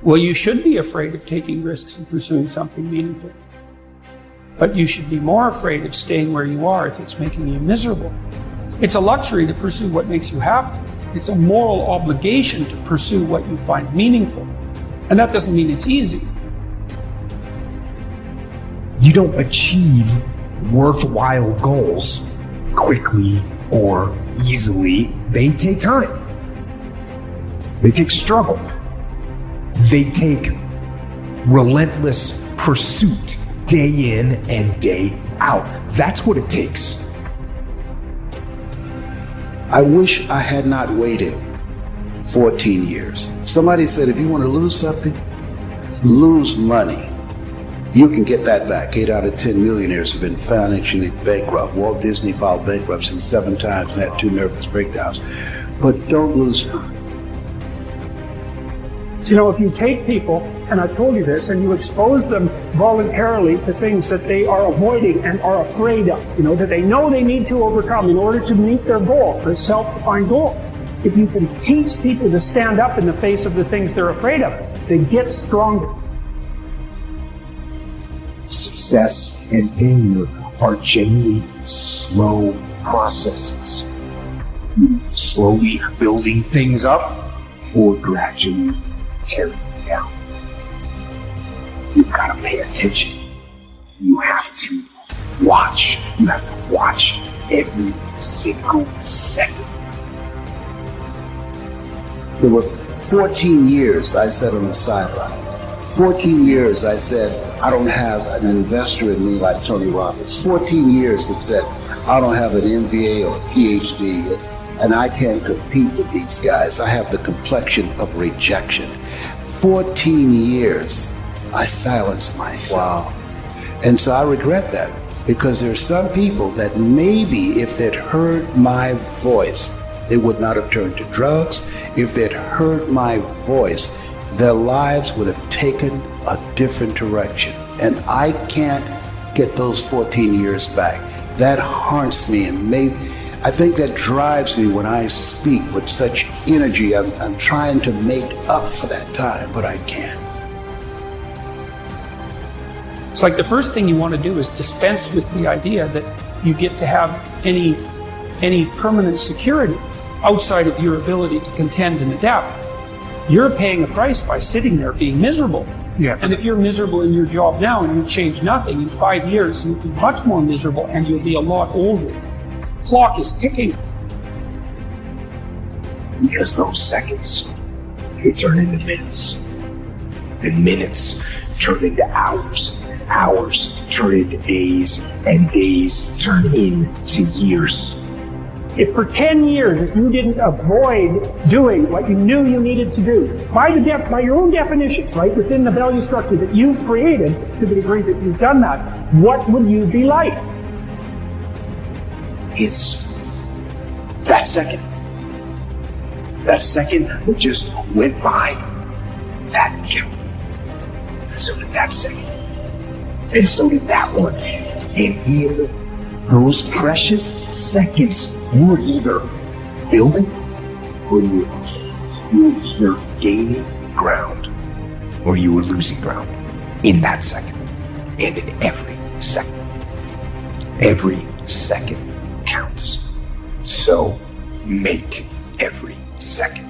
Well, you should be afraid of taking risks and pursuing something meaningful. But you should be more afraid of staying where you are if it's making you miserable. It's a luxury to pursue what makes you happy. It's a moral obligation to pursue what you find meaningful. And that doesn't mean it's easy. You don't achieve worthwhile goals quickly or easily. They take time. They take struggle. They take relentless pursuit, day in and day out. That's what it takes. I wish I had not waited 14 years. Somebody said if you want to lose something, lose money. You can get that back. 8 out of 10 millionaires have been financially bankrupt. Walt Disney filed bankruptcy 7 times and had 2 nervous breakdowns. But don't lose time. You know, if you take people, and I've told you this, and you expose them voluntarily to things that they are avoiding and are afraid of, that they know they need to overcome in order to meet their goals, their self-defined goal. If you can teach people to stand up in the face of the things they're afraid of, they get stronger. Success and failure are generally slow processes. You're slowly building things up or gradually tearing it down. You've got to pay attention. You have to watch. You have to watch every single second. There were 14 years I sat on the sideline. 14 years I said, I don't have an investor in me like Tony Robbins. 14 years that said, I don't have an MBA or PhD, and I can't compete with these guys. I have the complexion of rejection. 14 years I silenced myself. Wow. And so I regret that, because there's some people that maybe if they'd heard my voice, they would not have turned to drugs. If they'd heard my voice, their lives would have taken a different direction. And I can't get those 14 years back. That haunts me, and I think that drives me when I speak with such energy. I'm trying to make up for that time, but I can't. It's like the first thing you want to do is dispense with the idea that you get to have any permanent security outside of your ability to contend and adapt. You're paying a price by sitting there being miserable. Yeah. And if you're miserable in your job now and you change nothing, in 5 years you'll be much more miserable and you'll be a lot older. Clock is ticking. Because those seconds, they turn into minutes. And minutes turn into hours. And hours turn into days. And days turn into years. If for 10 years, if you didn't avoid doing what you knew you needed to do, by your own definitions, right, within the value structure that you've created, to the degree that you've done that, what would you be like? It's that second. That second that just went by, that killed. And so did that second. And so did that one. And in those precious seconds, you were either building or you were decaying. You were either gaining ground or you were losing ground in that second. And in every second. Every second counts. So make every second